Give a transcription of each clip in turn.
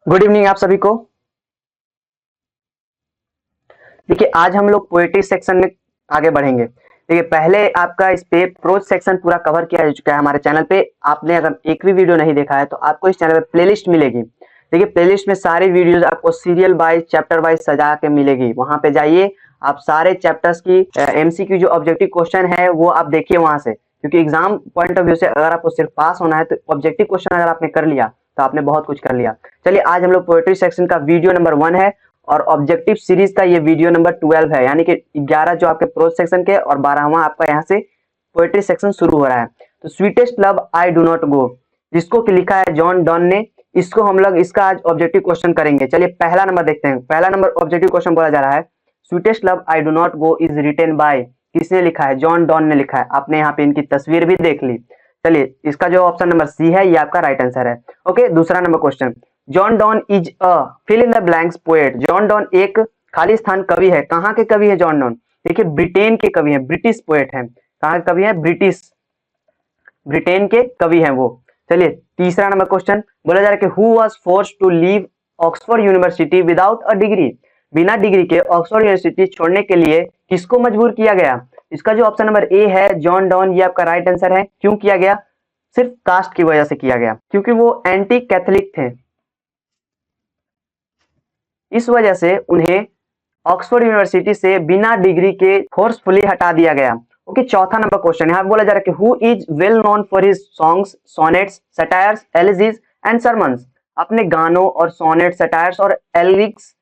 Good evening आप सभी को। देखिए आज हम लोग पोएट्री सेक्शन में आगे बढ़ेंगे। देखिए पहले आपका इस पे प्रोज सेक्शन पूरा कवर किया जा चुका है हमारे चैनल पे। आपने अगर एक भी वीडियो नहीं देखा है तो आपको इस चैनल पे प्लेलिस्ट मिलेगी। देखिए प्लेलिस्ट में सारी वीडियोस आपको सीरियल वाइज चैप्टर वाइज सजा के मिलेगी। वहां पे जाइए, आप सारे चैप्टर्स की एमसीक्यू जो ऑब्जेक्टिव क्वेश्चन है वो आप देखिए वहां से, क्योंकि एग्जाम पॉइंट ऑफ व्यू से अगर आपको सिर्फ पास होना है तो ऑब्जेक्टिव क्वेश्चन अगर आपने कर लिया तो आपने बहुत कुछ कर लिया। चलिए आज हम लोग पोएट्री सेक्शन का वीडियो नंबर 1 है और ऑब्जेक्टिव सीरीज का ये वीडियो नंबर 12 है, यानी कि 11 जो आपके प्रोज सेक्शन के और 12वां आपका यहाँ से पोएट्री सेक्शन शुरू हो रहा है। तो sweetest love I do not गो, जिसको कि लिखा है जॉन डॉन ने, इसको हम लोग इसका आज ऑब्जेक्टिव क्वेश्चन करेंगे। चलिए पहला नंबर देखते हैं। पहला नंबर ऑब्जेक्टिव क्वेश्चन बोला जा रहा है, sweetest love I do not go is written by, किसने लिखा है? जॉन डॉन ने लिखा है। आपने यहाँ पे इनकी तस्वीर भी देख ली। चलिए इसका जो ऑप्शन नंबर सी है ये आपका राइट आंसर है। ओके, दूसरा number question, John Donne is a fill in the blanks poet. John Donne एक खाली स्थान कवि है। कहाँ के कवि है जॉन डॉन? देखिए ब्रिटेन के कवि है, ब्रिटिश पोएट है। कहाँ के कवि है? ब्रिटेन के कवि हैं वो। चलिए तीसरा नंबर क्वेश्चन बोला जा रहा है कि who was forced to leave Oxford University without a degree, बिना डिग्री के ऑक्सफोर्ड यूनिवर्सिटी छोड़ने के लिए किसको मजबूर किया गया? इसका जो ऑप्शन नंबर ए है जॉन डॉन, ये आपका राइट आंसर है। क्यों किया गया? सिर्फ कास्ट की वजह से किया गया, क्योंकि वो एंटी कैथोलिक थे। इस वजह से उन्हें ऑक्सफोर्ड यूनिवर्सिटी से बिना डिग्री के फोर्सफुली हटा दिया गया। ओके, चौथा नंबर क्वेश्चन यहाँ बोला जा रहा है कि who is well known for his songs, sonnets, satires, elegies and sermons. अपने गानों और सोनेट, सटायर्स और एलिक्स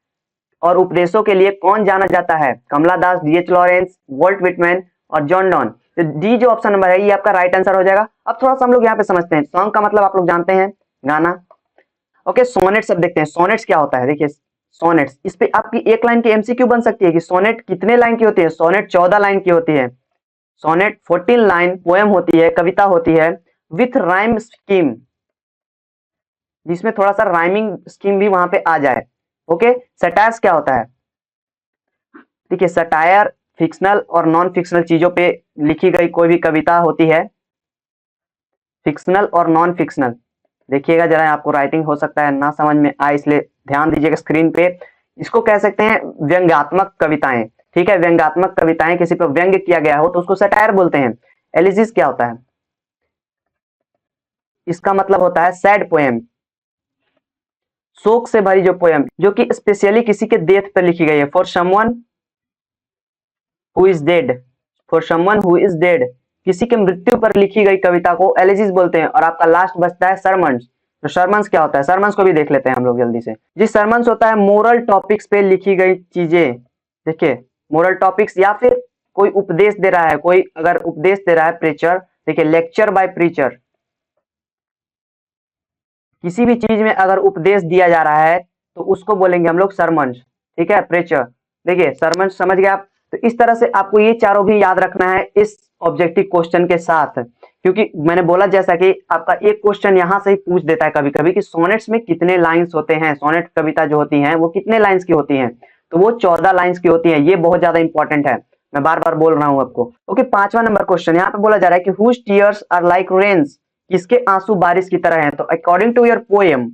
और उपदेशों के लिए कौन जाना जाता है? कमला दास, डीएच लॉरेंस, वॉल्ट विटमैन और जॉन डॉन। तो डी जो ऑप्शन नंबर है ये आपका राइट आंसर हो जाएगा। अब थोड़ा सा हम लोग यहाँ पे समझते हैं, सॉन्ग का मतलब आप लोग जानते हैं, गाना। ओके, सोनेट्स अब देखते हैं, सोनेट्स क्या होता है। देखिए सोनेट्स, इस पे आपकी एक लाइन की एमसीक्यू बन सकती है कि सोनेट कितने लाइन की होती है। सोनेट 14 लाइन की होती है। सोनेट 14 लाइन पोएम होती है, कविता होती है विथ राइम स्कीम, जिसमें थोड़ा सा राइमिंग स्कीम भी वहां पे आ जाए। ओके, सटायर्स क्या होता है? देखिए सटायर फिक्शनल और नॉन फिक्शनल चीजों पे लिखी गई कोई भी कविता होती है, फिक्शनल और नॉन फिक्शनल। देखिएगा जरा, आपको राइटिंग हो सकता है ना समझ में आए, इसलिए ध्यान दीजिएगा स्क्रीन पे। इसको कह सकते हैं व्यंग्यात्मक कविताएं। ठीक है, व्यंग्यात्मक कविताएं, किसी पर व्यंग्य किया गया हो तो उसको सटायर बोलते हैं। एलिजिस क्या होता है? इसका मतलब होता है सैड पोएम, शोक से भरी जो पोएम, जो कि स्पेशली किसी के डेथ पर लिखी गई है। For someone who is dead, for someone who is dead, किसी के मृत्यु पर लिखी गई कविता को एलिजिस बोलते हैं। और आपका लास्ट बचता है सरमन्स। तो सरमन्स क्या होता है? सरमन्स को भी देख लेते हैं हम लोग जल्दी से। जी, सरमन्स होता है मोरल टॉपिक्स पे लिखी गई चीजें। देखिए मोरल टॉपिक्स, या फिर कोई उपदेश दे रहा है, कोई अगर उपदेश दे रहा है, प्रीचर। देखिए लेक्चर बाय प्रीचर, किसी भी चीज में अगर उपदेश दिया जा रहा है तो उसको बोलेंगे हम लोग सरमन्स। ठीक है, प्रीचर। देखिए सरमन्स समझ गए आप। तो इस तरह से आपको ये चारों भी याद रखना है इस ऑब्जेक्टिव क्वेश्चन के साथ, क्योंकि मैंने बोला जैसा कि आपका एक क्वेश्चन यहाँ से ही पूछ देता है कभी कभी कि सोनेट्स में कितने लाइंस होते हैं, सोनेट कविता जो होती है वो कितने लाइंस की होती है। तो वो 14 लाइंस की होती है। ये बहुत ज्यादा इंपॉर्टेंट है, मैं बार बार बोल रहा हूँ आपको। ओके, 5वां नंबर क्वेश्चन यहाँ पे बोला जा रहा है कि whose tears are like rains, किसके आंसू बारिश की तरह हैं? तो अकॉर्डिंग टू योर पोएम,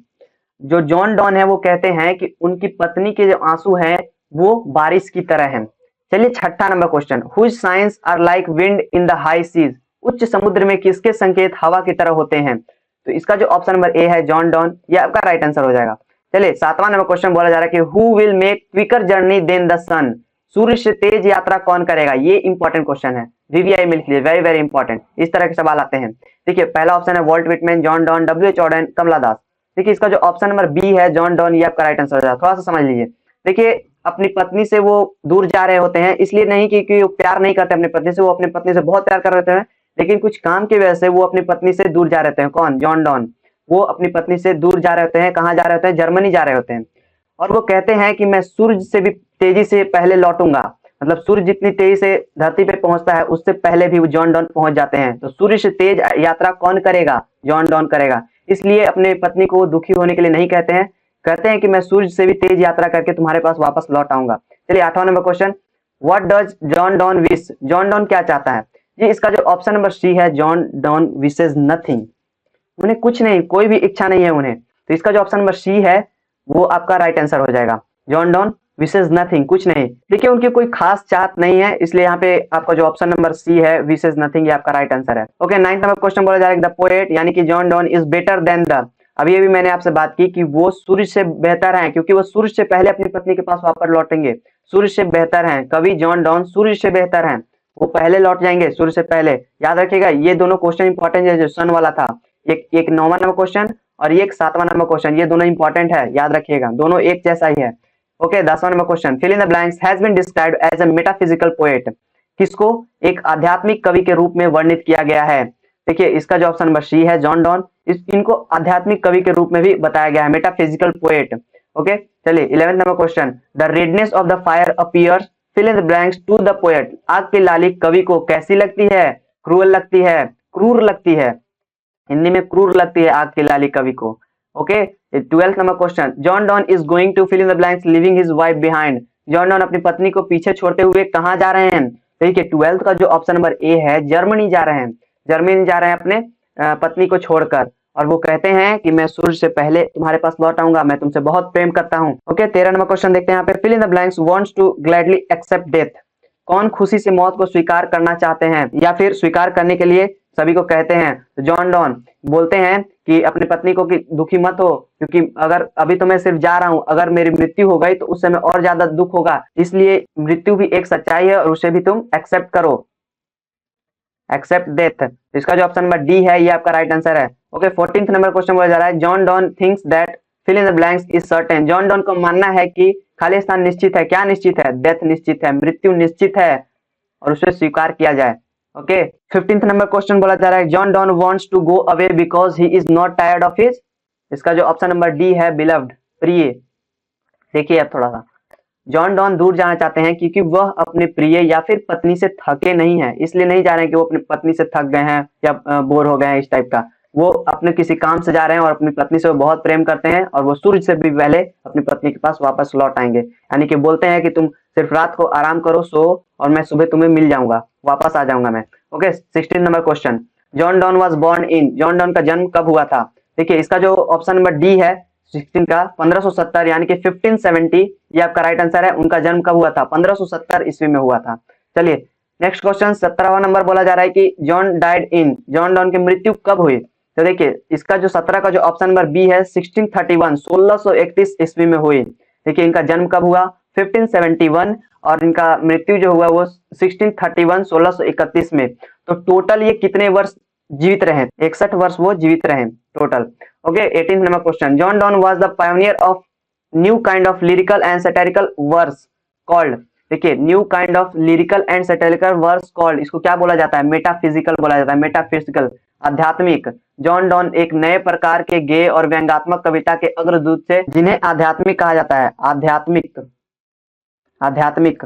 जो जॉन डॉन है वो कहते हैं कि उनकी पत्नी के जो आंसू हैं वो बारिश की तरह हैं। चलिए 6ठा number question, whose science are like wind in the high seas, उच्च समुद्र में किसके संकेत हवा की तरह होते हैं? तो इसका जो ऑप्शन नंबर ए है जॉन डॉन, ये आपका राइट आंसर हो जाएगा। चलिए 7वां नंबर क्वेश्चन बोला जा रहा है कि who will make quicker journey than the sun, सूर्य से तेज यात्रा कौन करेगा? ये इंपॉर्टेंट क्वेश्चन है, वीवीआई में लिख लीजिए, वेरी वेरी इंपॉर्टेंट। इस तरह के सवाल आते हैं। देखिए पहला ऑप्शन है Walt Whitman, John Donne, W Jordan, Kamala Das. देखिए इसका जो ऑप्शन नंबर बी है जॉन डॉन, ये आपका राइट आंसर हो जाएगा। थोड़ा सा समझ लीजिए। देखिए अपनी पत्नी से वो दूर जा रहे होते हैं, इसलिए नहीं कि वो प्यार नहीं करते अपनी पत्नी से, वो अपनी पत्नी से बहुत प्यार कर रहे हैं, लेकिन कुछ काम की वजह से वो अपनी पत्नी से दूर जा रहे हैं। कौन? John Donne. वो अपनी पत्नी से दूर जा रहे होते हैं। कहाँ जा रहे होते हैं? जर्मनी जा रहे होते हैं। और वो कहते हैं कि मैं सूर्य से भी तेजी से पहले लौटूंगा, मतलब सूर्य जितनी तेजी से धरती पे पहुंचता है उससे पहले भी वो जॉन डॉन पहुंच जाते हैं। तो सूर्य से तेज यात्रा कौन करेगा? जॉन डॉन करेगा। इसलिए अपने पत्नी को दुखी होने के लिए नहीं कहते हैं, कहते हैं कि मैं सूर्य से भी तेज यात्रा करके तुम्हारे पास वापस लौट आऊंगा। चलिए 8वां number question, what does John Donne wish, John Donne क्या चाहता है? जी, इसका जो ऑप्शन नंबर सी है जॉन डॉन विशेज नथिंग, उन्हें कुछ नहीं, कोई भी इच्छा नहीं है उन्हें। तो इसका जो ऑप्शन नंबर सी है वो आपका राइट आंसर हो जाएगा। जॉन डॉन विशेज नथिंग, कुछ नहीं। देखिए उनकी कोई खास चाहत नहीं है, इसलिए यहाँ पे आपका जो ऑप्शन नंबर सी है विशेज नथिंग, ये आपका राइट आंसर है। ओके, 9th नंबर क्वेश्चन बोला जाएगा द पोएट यानी कि John Donne is better than the. अभी अभी मैंने आपसे बात की कि वो सूर्य से बेहतर हैं, क्योंकि वो सूर्य से पहले अपनी पत्नी के पास वापस लौटेंगे। सूर्य से बेहतर हैं, कवि जॉन डॉन सूर्य से बेहतर हैं, वो पहले लौट जाएंगे सूर्य से पहले। याद रखिएगा ये दोनों क्वेश्चन इंपॉर्टेंट है, जो सन वाला था, एक 9वां नंबर क्वेश्चन और ये एक 7वां नंबर क्वेश्चन, ये दोनों इंपॉर्टेंट है, याद रखिएगा, दोनों एक जैसा ही है। ओके, 10वां number question, fill in the blanks has been described as a metaphysical poet. किसको एक आध्यात्मिक कवि के रूप में वर्णित किया गया है? देखिए इसका जो ऑप्शन नंबर सी है जॉन डॉन, इनको आध्यात्मिक कवि के रूप में भी बताया गया है, मेटाफिजिकल पोएट। ओके, चलिए 11th number question, the redness of the fire appears fill in the blanks to the poet. आग की लाली कवि को कैसी लगती है? क्रूअल लगती है, क्रूर लगती है, हिंदी में क्रूर लगती है आग की लाली कवि को। Okay, 12th number question, John Donne is going to fill in the blanks living his wife behind. John Donne अपनी पत्नी को पीछे छोड़ते हुए कहाँ जा रहे हैं? देखिए 12th का जो ऑप्शन नंबर ए है, जर्मनी जा रहे हैं, जर्मनी जा रहे हैं अपने पत्नी को छोड़कर, और वो कहते हैं कि मैं सूर्य से पहले तुम्हारे पास लौट आऊंगा, मैं तुमसे बहुत प्रेम करता हूँ। ओके, 13 नंबर क्वेश्चन देखते हैं यहाँ पे, fill in the blanks wants to gladly accept death. कौन खुशी से मौत को स्वीकार करना चाहते हैं या फिर स्वीकार करने के लिए सभी को कहते हैं? तो जॉन डॉन बोलते हैं कि अपनी पत्नी को कि दुखी मत हो, क्योंकि अगर अभी तो मैं सिर्फ जा रहा हूं, अगर मेरी मृत्यु हो गई तो उस समय और ज्यादा दुख होगा, इसलिए मृत्यु भी एक सच्चाई है और उसे भी तुम एक्सेप्ट करो, एक्सेप्ट डेथ। इसका जो ऑप्शन नंबर डी है ये आपका राइट आंसर है। ओके, 14th नंबर क्वेश्चन बोला जा रहा है, John Donne thinks that fill in the blanks is certain. John Donne को मानना है कि खाली स्थान निश्चित है। क्या निश्चित है? डेथ निश्चित है, मृत्यु निश्चित है और उसे स्वीकार किया जाए। ओके, 15th नंबर क्वेश्चन बोला जा रहा है, John Donne wants to go away because he is not tired of his. इसका जो ऑप्शन नंबर डी है बिलव्ड, प्रिय। देखिए अब थोड़ा सा, जॉन डॉन दूर जाना चाहते हैं क्योंकि वह अपने प्रिय या फिर पत्नी से थके नहीं है, इसलिए नहीं जा रहे हैं कि वो अपनी पत्नी से थक गए हैं या बोर हो गए हैं इस टाइप का। वो अपने किसी काम से जा रहे हैं और अपनी पत्नी से वो बहुत प्रेम करते हैं और वो सूर्य से भी पहले अपनी पत्नी के पास वापस लौट आएंगे। यानी कि बोलते हैं कि तुम सिर्फ रात को आराम करो, सो, और मैं सुबह तुम्हें मिल जाऊंगा, वापस आ जाऊंगा मैं। Okay, 16 number question, John Donne was born in. John Donne का जन्म कब हुआ था? देखिए इसका जो ऑप्शन नंबर डी है 16 का 1570 यानी कि 1570, ये आपका राइट आंसर है। उनका जन्म कब हुआ था? 1570 ईस्वी में हुआ था। चलिए नेक्स्ट क्वेश्चन, 17वां नंबर बोला जा रहा है कि John died in. John don की मृत्यु कब हुई? तो देखिए इसका जो 17 का जो ऑप्शन नंबर बी है 1631 1631 ईस्वी में हुई। देखिए इनका जन्म कब हुआ? 1571, और इनका मृत्यु जो हुआ वो 1631 1631 में। तो टोटल ये कितने वर्ष जीवित रहे? 61 वर्ष वो जीवित रहे total. Okay, 18th number question, John Donne was the pioneer of new kind of lyrical and satirical verse called. देखिए new kind of lyrical and satirical verse called, इसको क्या बोला जाता है? मेटाफिजिकल बोला जाता है, मेटाफिजिकल, आध्यात्मिक। जॉन डॉन एक नए प्रकार के गेय और व्यंग्यात्मक कविता के अग्रदूत थे, जिन्हें आध्यात्मिक कहा जाता है, आध्यात्मिक, आध्यात्मिक,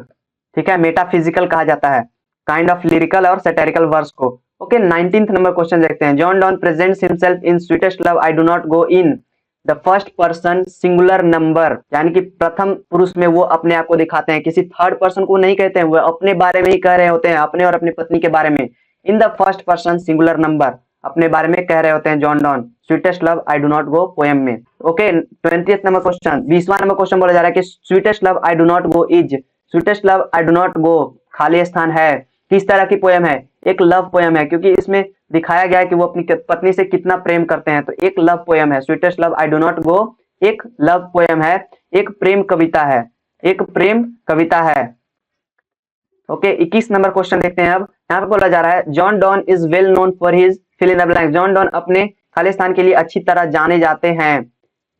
ठीक है, मेटाफिजिकल कहा जाता है काइंड ऑफ लिरिकल और सैटिरिकल वर्स को। ओके, 19th नंबर क्वेश्चन देखते हैं, John don presents himself in sweetest love I do not go in the first person singular number. यानी कि प्रथम पुरुष में वो अपने आप को दिखाते हैं, किसी थर्ड पर्सन को नहीं कहते हैं, वो अपने बारे में ही कह रहे होते हैं, अपने और अपनी पत्नी के बारे में। In the first person singular number अपने बारे में कह रहे होते हैं John Donne sweetest love I do not go poem में। ओके, 20th नंबर क्वेश्चन, 20वां नंबर क्वेश्चन बोला जा रहा है कि sweetest love I do not go is. Sweetest love I do not go खाली स्थान है, किस तरह की पोएम है? एक लव पोएम है, क्योंकि इसमें दिखाया गया है कि वो अपनी पत्नी से कितना प्रेम करते हैं, तो एक लव पोएम है। Sweetest love I do not गो एक लव पोएम है, एक प्रेम कविता है, एक प्रेम कविता है। ओके, 21 नंबर क्वेश्चन देखते हैं। अब यहाँ पे बोला जा रहा है, John Donne is well known for his fill in the blank. John Donne अपने खाली स्थान के लिए अच्छी तरह जाने जाते हैं,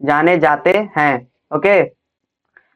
जाने जाते हैं। ओके,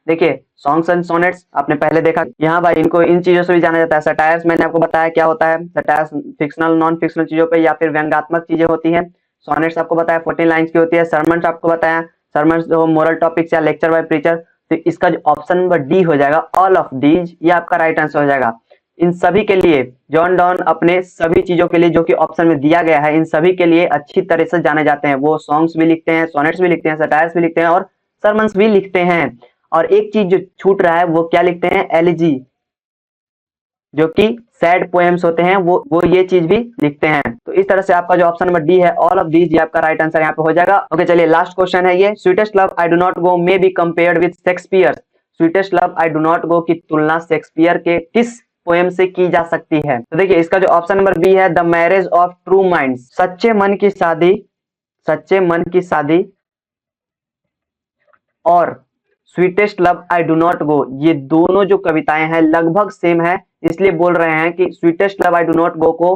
देखिए सॉन्ग्स एंड सोनेट्स आपने पहले देखा, यहाँ भाई इनको इन चीजों से भी जाना जाता है। सटायर्स मैंने आपको बताया क्या होता है, सटायर्स फिक्शनल नॉन फिक्शनल चीजों पे या फिर व्यंग्यात्मक चीजें होती हैं। सोनेट्स आपको बताया 14 लाइन्स की होती है। सरमन्स आपको बताया, सरमन्स जो मोरल टॉपिक्स या लेक्चर बाय प्रीचर। तो इसका जो ऑप्शन नंबर डी हो जाएगा ऑल ऑफ दीज, ये आपका राइट आंसर हो जाएगा। इन सभी के लिए जॉन डॉन अपने सभी चीजों के लिए जो कि ऑप्शन में दिया गया है, इन सभी के लिए अच्छी तरह से जाने जाते हैं। वो सॉन्ग्स भी लिखते हैं, सोनेट्स भी लिखते हैं, सटायर्स भी लिखते हैं और सरमन्स भी लिखते हैं। और एक चीज जो छूट रहा है वो क्या लिखते हैं? एलिजी, जो कि सैड पोएम्स होते हैं वो ये चीज भी लिखते हैं। तो इस तरह से आपका जो ऑप्शन नंबर डी है ऑल ऑफ दीज, ये आपका राइट आंसर यहाँ पे हो जाएगा। ओके चलिए लास्ट क्वेश्चन है ये, sweetest love I do not go may be compared with Shakespeare. Sweetest love I do not गो की तुलना शेक्सपियर के किस पोएम से की जा सकती है? तो देखिए इसका जो ऑप्शन नंबर बी है the marriage of true minds, सच्चे मन की शादी, सच्चे मन की शादी और sweetest love I do not गो, ये दोनों जो कविताएं हैं लगभग सेम है, इसलिए बोल रहे हैं कि sweetest love I do not गो को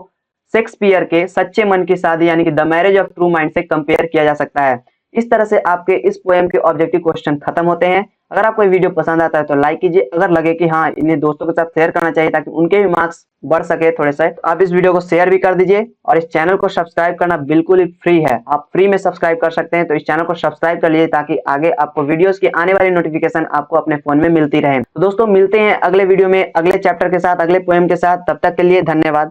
शेक्सपियर के सच्चे मन की शादी यानी कि the marriage of true mind से कंपेयर किया जा सकता है। इस तरह से आपके इस पोएम के ऑब्जेक्टिव क्वेश्चन खत्म होते हैं। अगर आपको ये वीडियो पसंद आता है तो लाइक कीजिए, अगर लगे कि हाँ इन्हें दोस्तों के साथ शेयर करना चाहिए ताकि उनके भी मार्क्स बढ़ सके थोड़े से, तो आप इस वीडियो को शेयर भी कर दीजिए। और इस चैनल को सब्सक्राइब करना बिल्कुल ही फ्री है, आप फ्री में सब्सक्राइब कर सकते हैं। तो इस चैनल को सब्सक्राइब कर लीजिए ताकि आगे आपको वीडियोस की आने वाली नोटिफिकेशन आपको अपने फोन में मिलती रहे। तो दोस्तों मिलते हैं अगले वीडियो में अगले चैप्टर के साथ, अगले पोएम के साथ। तब तक के लिए धन्यवाद।